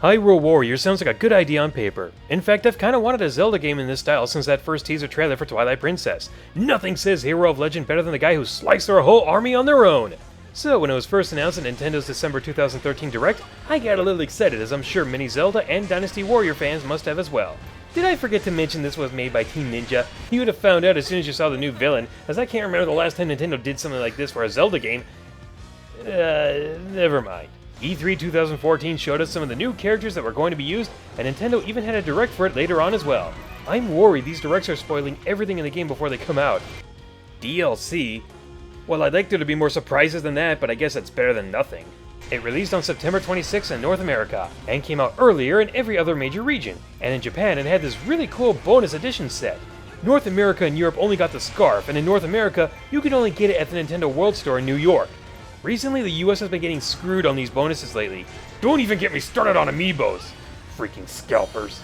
Hyrule Warriors sounds like a good idea on paper. In fact, I've kinda wanted a Zelda game in this style since that first teaser trailer for Twilight Princess. Nothing says Hero of Legend better than the guy who sliced their whole army on their own! So when it was first announced at Nintendo's December 2013 Direct, I got a little excited, as I'm sure many Zelda and Dynasty Warrior fans must have as well. Did I forget to mention this was made by Team Ninja? You would have found out as soon as you saw the new villain, as I can't remember the last time Nintendo did something like this for a Zelda game. Never mind. E3 2014 showed us some of the new characters that were going to be used, and Nintendo even had a direct for it later on as well. I'm worried these directs are spoiling everything in the game before they come out. DLC? Well, I'd like there to be more surprises than that, but I guess that's better than nothing. It released on September 26 in North America, and came out earlier in every other major region, and in Japan it had this really cool bonus edition set. North America and Europe only got the scarf, and in North America, you could only get it at the Nintendo World Store in New York. Recently, the US has been getting screwed on these bonuses lately. Don't even get me started on Amiibos! Freaking scalpers.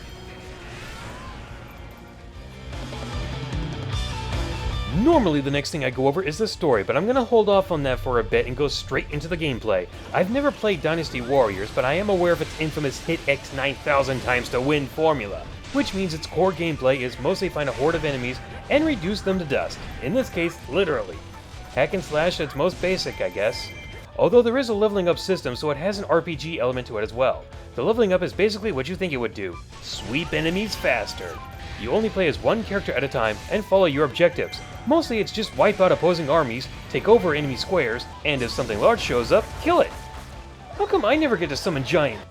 Normally, the next thing I go over is the story, but I'm gonna hold off on that for a bit and go straight into the gameplay. I've never played Dynasty Warriors, but I am aware of its infamous hit X 9,000 times to win formula, which means its core gameplay is mostly find a horde of enemies and reduce them to dust. In this case, literally. Hack and slash at its most basic, I guess. Although there is a leveling up system, so it has an RPG element to it as well. The leveling up is basically what you think it would do. Sweep enemies faster. You only play as one character at a time and follow your objectives. Mostly it's just wipe out opposing armies, take over enemy squares, and if something large shows up, kill it. How come I never get to summon giant?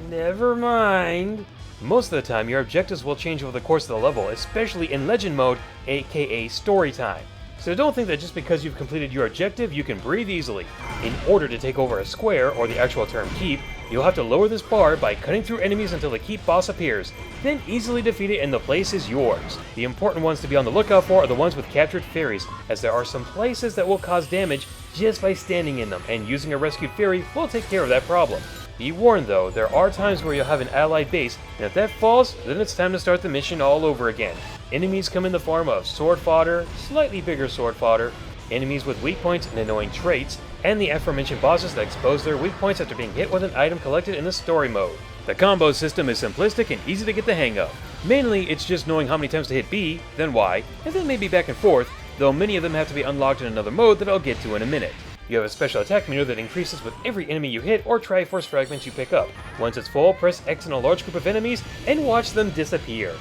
Never mind. Most of the time, your objectives will change over the course of the level, especially in Legend Mode, aka Story Time. So don't think that just because you've completed your objective, you can breathe easily. In order to take over a square, or the actual term keep, you'll have to lower this bar by cutting through enemies until the keep boss appears, then easily defeat it and the place is yours. The important ones to be on the lookout for are the ones with captured fairies, as there are some places that will cause damage just by standing in them, and using a rescued fairy will take care of that problem. Be warned though, there are times where you'll have an allied base, and if that falls, then it's time to start the mission all over again. Enemies come in the form of sword fodder, slightly bigger sword fodder, enemies with weak points and annoying traits, and the aforementioned bosses that expose their weak points after being hit with an item collected in the story mode. The combo system is simplistic and easy to get the hang of. Mainly, it's just knowing how many times to hit B, then Y, and then maybe back and forth, though many of them have to be unlocked in another mode that I'll get to in a minute. You have a special attack meter that increases with every enemy you hit or Triforce fragments you pick up. Once it's full, press X on a large group of enemies and watch them disappear.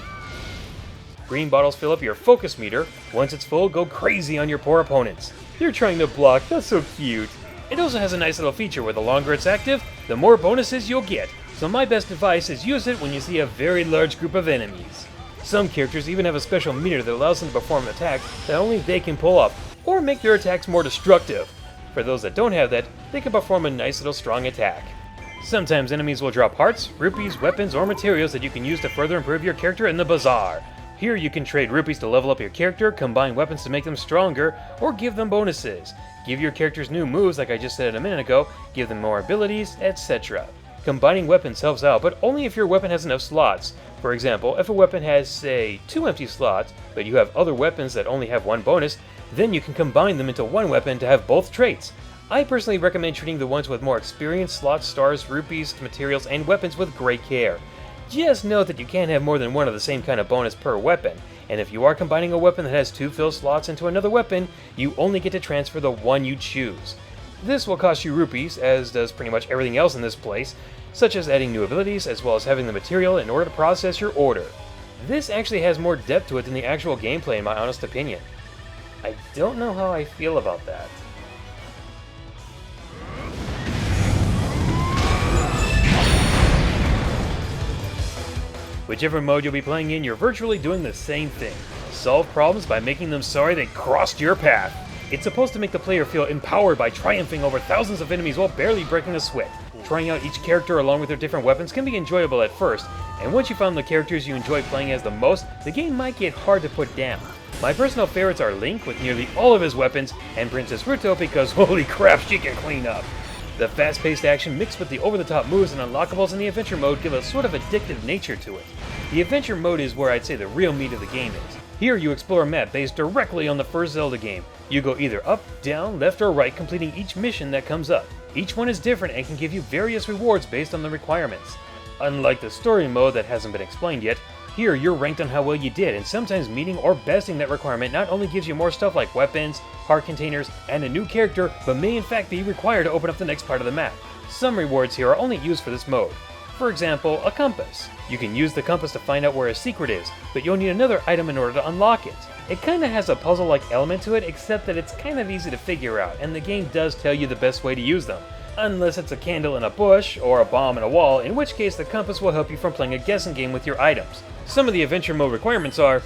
Green bottles fill up your focus meter. Once it's full, go crazy on your poor opponents. You're trying to block, that's so cute. It also has a nice little feature where the longer it's active, the more bonuses you'll get. So my best advice is use it when you see a very large group of enemies. Some characters even have a special meter that allows them to perform attacks that only they can pull off, or make their attacks more destructive. For those that don't have that, they can perform a nice little strong attack. Sometimes enemies will drop hearts, rupees, weapons, or materials that you can use to further improve your character in the bazaar. Here you can trade rupees to level up your character, combine weapons to make them stronger, or give them bonuses. Give your characters new moves like I just said a minute ago, give them more abilities, etc. Combining weapons helps out, but only if your weapon has enough slots. For example, if a weapon has, say, 2 empty slots, but you have other weapons that only have 1 bonus, then you can combine them into one weapon to have both traits. I personally recommend treating the ones with more experience, slots, stars, rupees, materials, and weapons with great care. Just note that you can't have more than one of the same kind of bonus per weapon, and if you are combining a weapon that has 2 fill slots into another weapon, you only get to transfer the one you choose. This will cost you rupees, as does pretty much everything else in this place, such as adding new abilities as well as having the material in order to process your order. This actually has more depth to it than the actual gameplay in my honest opinion. I don't know how I feel about that. Whichever mode you'll be playing in, you're virtually doing the same thing. Solve problems by making them sorry they crossed your path. It's supposed to make the player feel empowered by triumphing over thousands of enemies while barely breaking a sweat. Trying out each character along with their different weapons can be enjoyable at first, and once you found the characters you enjoy playing as the most, the game might get hard to put down. My personal favorites are Link with nearly all of his weapons, and Princess Ruto because holy crap, she can clean up. The fast-paced action mixed with the over-the-top moves and unlockables in the adventure mode give a sort of addictive nature to it. The adventure mode is where I'd say the real meat of the game is. Here you explore a map based directly on the first Zelda game. You go either up, down, left, or right, completing each mission that comes up. Each one is different and can give you various rewards based on the requirements. Unlike the story mode that hasn't been explained yet, here you're ranked on how well you did, and sometimes meeting or besting that requirement not only gives you more stuff like weapons, heart containers, and a new character, but may in fact be required to open up the next part of the map. Some rewards here are only used for this mode. For example, a compass. You can use the compass to find out where a secret is, but you'll need another item in order to unlock it. It kinda has a puzzle-like element to it, except that it's kind of easy to figure out, and the game does tell you the best way to use them. Unless it's a candle in a bush, or a bomb in a wall, in which case the compass will help you from playing a guessing game with your items. Some of the adventure mode requirements are...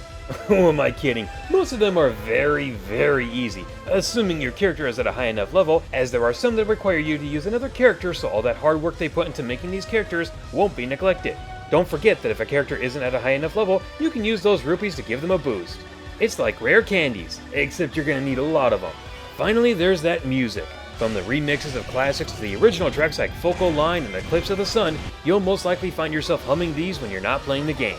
who am I kidding? Most of them are very, very easy, assuming your character is at a high enough level, as there are some that require you to use another character, so all that hard work they put into making these characters won't be neglected. Don't forget that if a character isn't at a high enough level, you can use those rupees to give them a boost. It's like rare candies, except you're gonna need a lot of them. Finally, there's that music. From the remixes of classics to the original tracks like Focal Line and Eclipse of the Sun, you'll most likely find yourself humming these when you're not playing the game.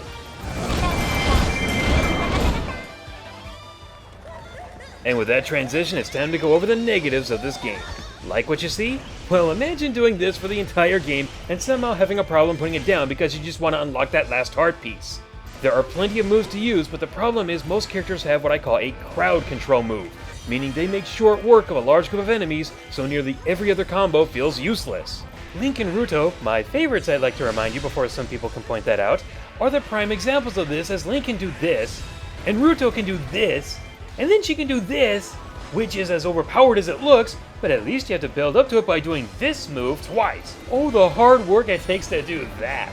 And with that transition, it's time to go over the negatives of this game. Like what you see? Well, imagine doing this for the entire game and somehow having a problem putting it down because you just want to unlock that last heart piece. There are plenty of moves to use, but the problem is most characters have what I call a crowd control move, meaning they make short work of a large group of enemies, so nearly every other combo feels useless. Link and Ruto, my favorites I'd like to remind you before some people can point that out, are the prime examples of this, as Link can do this, and Ruto can do this, and then she can do this, which is as overpowered as it looks, but at least you have to build up to it by doing this move twice. Oh, the hard work it takes to do that.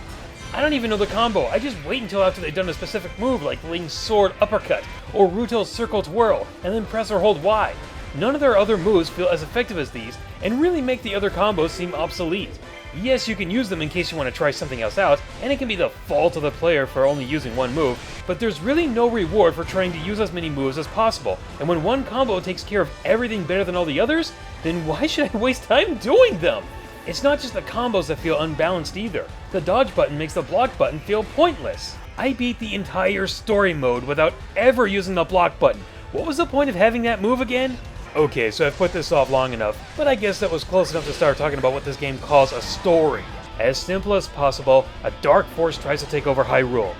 I don't even know the combo, I just wait until after they've done a specific move like Link's sword uppercut, or Ruto's circle twirl, and then press or hold Y. None of their other moves feel as effective as these, and really make the other combos seem obsolete. Yes, you can use them in case you want to try something else out, and it can be the fault of the player for only using one move, but there's really no reward for trying to use as many moves as possible, and when one combo takes care of everything better than all the others, then why should I waste time doing them? It's not just the combos that feel unbalanced either. The dodge button makes the block button feel pointless. I beat the entire story mode without ever using the block button. What was the point of having that move again? Okay, so I've put this off long enough, but I guess that was close enough to start talking about what this game calls a story. As simple as possible, a dark force tries to take over Hyrule.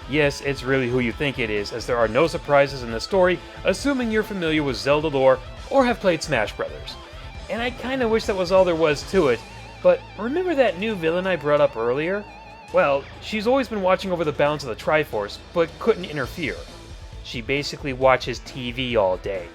Yes, it's really who you think it is, as there are no surprises in the story, assuming you're familiar with Zelda lore or have played Smash Brothers. And I kinda wish that was all there was to it, but remember that new villain I brought up earlier? Well, she's always been watching over the balance of the Triforce, but couldn't interfere. She basically watches TV all day.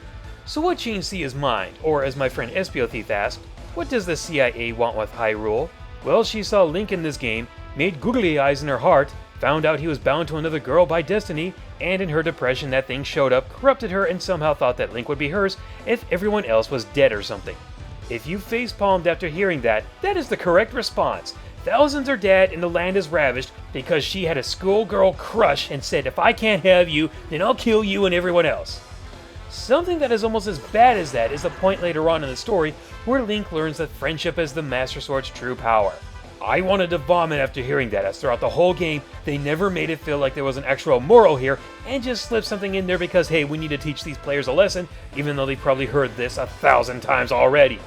So what changed Sia's mind? Or as my friend Espio Thief asked, what does the CIA want with Hyrule? Well, she saw Link in this game, made googly eyes in her heart, found out he was bound to another girl by destiny, and in her depression that thing showed up, corrupted her, and somehow thought that Link would be hers if everyone else was dead or something. If you face-palmed after hearing that, that is the correct response. Thousands are dead and the land is ravished because she had a schoolgirl crush and said, if I can't have you, then I'll kill you and everyone else. Something that is almost as bad as that is the point later on in the story where Link learns that friendship is the Master Sword's true power. I wanted to vomit after hearing that, as throughout the whole game, they never made it feel like there was an actual moral here, and just slipped something in there because, hey, we need to teach these players a lesson, even though they probably heard this 1,000 times already.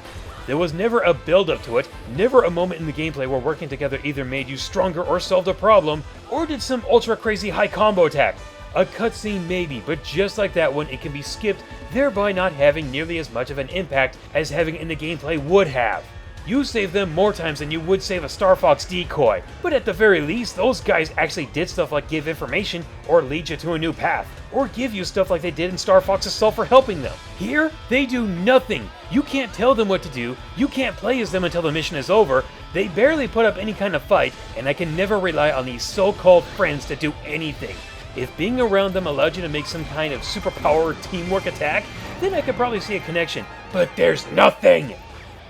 There was never a build-up to it, never a moment in the gameplay where working together either made you stronger or solved a problem, or did some ultra-crazy high combo attack. A cutscene maybe, but just like that one, it can be skipped, thereby not having nearly as much of an impact as having in the gameplay would have. You save them more times than you would save a Star Fox decoy, but at the very least, those guys actually did stuff like give information, or lead you to a new path, or give you stuff like they did in Star Fox's Self for helping them. Here, they do nothing. You can't tell them what to do, you can't play as them until the mission is over, they barely put up any kind of fight, and I can never rely on these so-called friends to do anything. If being around them allowed you to make some kind of superpower teamwork attack, then I could probably see a connection, but there's nothing!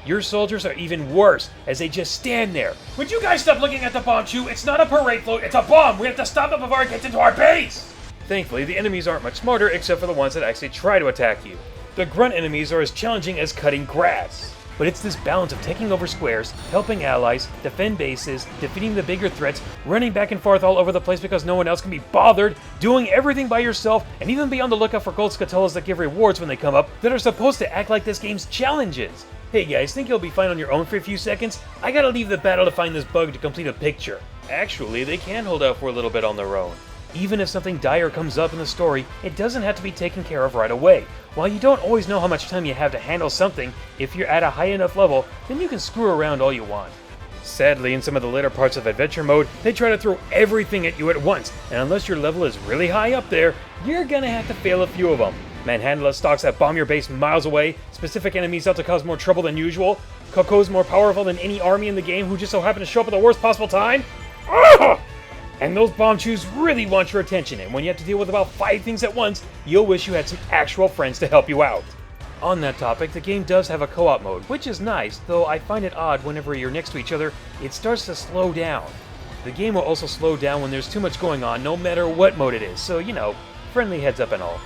Your soldiers are even worse, as they just stand there. Would you guys stop looking at the bomb chute? It's not a parade float, it's a bomb! We have to stop it before it gets into our base! Thankfully, the enemies aren't much smarter except for the ones that actually try to attack you. The grunt enemies are as challenging as cutting grass. but it's this balance of taking over squares, helping allies, defend bases, defeating the bigger threats, running back and forth all over the place because no one else can be bothered, doing everything by yourself, and even be on the lookout for gold scatollas that give rewards when they come up that are supposed to act like this game's challenges. Hey guys, think you'll be fine on your own for a few seconds? I gotta leave the battle to find this bug to complete a picture. Actually, they can hold out for a little bit on their own. Even if something dire comes up in the story, it doesn't have to be taken care of right away. While you don't always know how much time you have to handle something, if you're at a high enough level, then you can screw around all you want. Sadly, in some of the later parts of adventure mode, they try to throw everything at you at once, and unless your level is really high up there, you're gonna have to fail a few of them. Manhandla stocks that bomb your base miles away, specific enemies out to cause more trouble than usual, Coco's more powerful than any army in the game who just so happen to show up at the worst possible time. Ugh! And those bomb chews really want your attention, and when you have to deal with about 5 things at once, you'll wish you had some actual friends to help you out. On that topic, the game does have a co-op mode, which is nice, though I find it odd whenever you're next to each other, it starts to slow down. The game will also slow down when there's too much going on, no matter what mode it is, so you know, friendly heads up and all.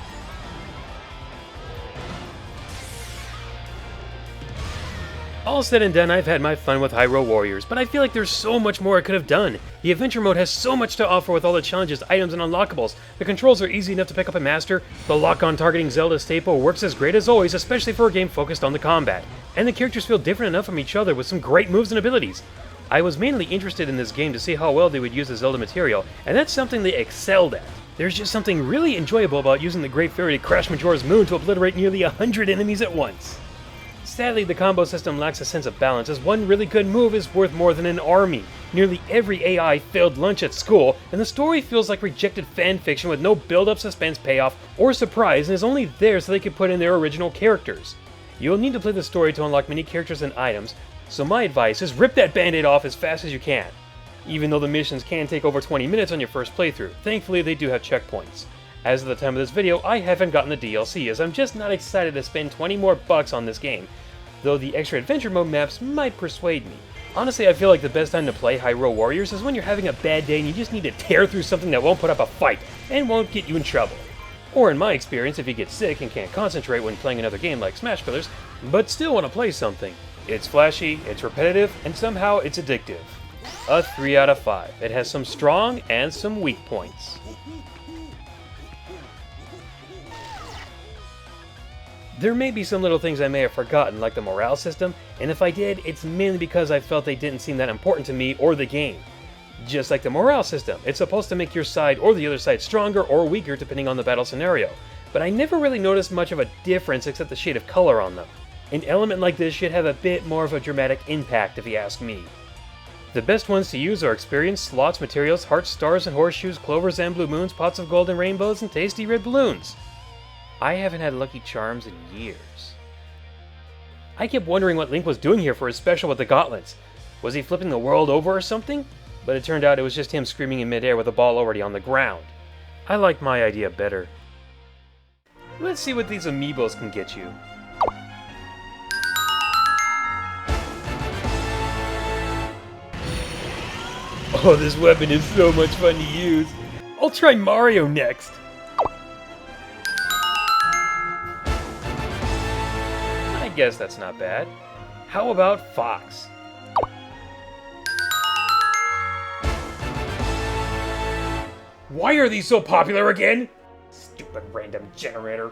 All said and done, I've had my fun with Hyrule Warriors, but I feel like there's so much more I could have done. The adventure mode has so much to offer with all the challenges, items, and unlockables. The controls are easy enough to pick up and master. The lock-on targeting Zelda staple works as great as always, especially for a game focused on the combat. And the characters feel different enough from each other with some great moves and abilities. I was mainly interested in this game to see how well they would use the Zelda material, and that's something they excelled at. There's just something really enjoyable about using the Great Fairy to crash Majora's Moon to obliterate nearly 100 enemies at once. Sadly, the combo system lacks a sense of balance, as one really good move is worth more than an army. Nearly every AI failed lunch at school, and the story feels like rejected fanfiction with no build-up, suspense, payoff, or surprise, and is only there so they could put in their original characters. You'll need to play the story to unlock many characters and items, so my advice is rip that band-aid off as fast as you can. Even though the missions can take over 20 minutes on your first playthrough, thankfully they do have checkpoints. As of the time of this video, I haven't gotten the DLC, as I'm just not excited to spend 20 more bucks on this game, though the extra adventure mode maps might persuade me. Honestly, I feel like the best time to play Hyrule Warriors is when you're having a bad day and you just need to tear through something that won't put up a fight, and won't get you in trouble. Or in my experience, if you get sick and can't concentrate when playing another game like Smash Brothers, but still want to play something. It's flashy, it's repetitive, and somehow it's addictive. A 3 out of 5. It has some strong and some weak points. There may be some little things I may have forgotten, like the morale system, and if I did, it's mainly because I felt they didn't seem that important to me or the game. Just like the morale system, it's supposed to make your side or the other side stronger or weaker depending on the battle scenario, but I never really noticed much of a difference except the shade of color on them. An element like this should have a bit more of a dramatic impact if you ask me. The best ones to use are experience, slots, materials, hearts, stars and horseshoes, clovers and blue moons, pots of gold and rainbows, and tasty red balloons. I haven't had Lucky Charms in years. I kept wondering what Link was doing here for his special with the gauntlets. Was he flipping the world over or something? But it turned out it was just him screaming in midair with the ball already on the ground. I like my idea better. Let's see what these Amiibos can get you. Oh, this weapon is so much fun to use. I'll try Mario next. I guess that's not bad. How about Fox? Why are these so popular again? Stupid random generator.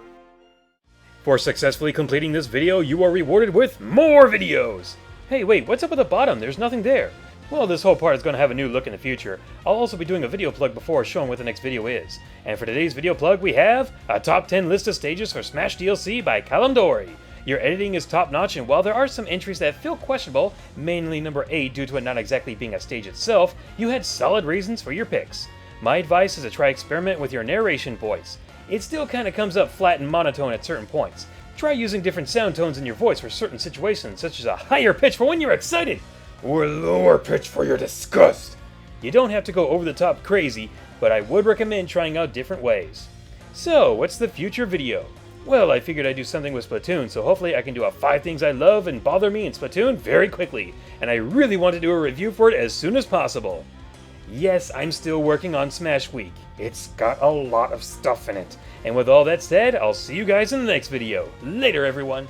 For successfully completing this video, you are rewarded with more videos! Hey, wait, what's up at the bottom? There's nothing there. Well, this whole part is going to have a new look in the future. I'll also be doing a video plug before showing what the next video is. And for today's video plug, we have a top 10 list of stages for Smash DLC by Calamdori. Your editing is top-notch, and while there are some entries that feel questionable, mainly number 8 due to it not exactly being a stage itself, you had solid reasons for your picks. My advice is to try experiment with your narration voice. It still kinda comes up flat and monotone at certain points. Try using different sound tones in your voice for certain situations, such as a higher pitch for when you're excited, or a lower pitch for your disgust. You don't have to go over the top crazy, but I would recommend trying out different ways. So, what's the future video? Well, I figured I'd do something with Splatoon, so hopefully I can do a 5 things I love and bother me in Splatoon very quickly, and I really want to do a review for it as soon as possible. Yes, I'm still working on Smash Week. It's got a lot of stuff in it. And with all that said, I'll see you guys in the next video. Later, everyone!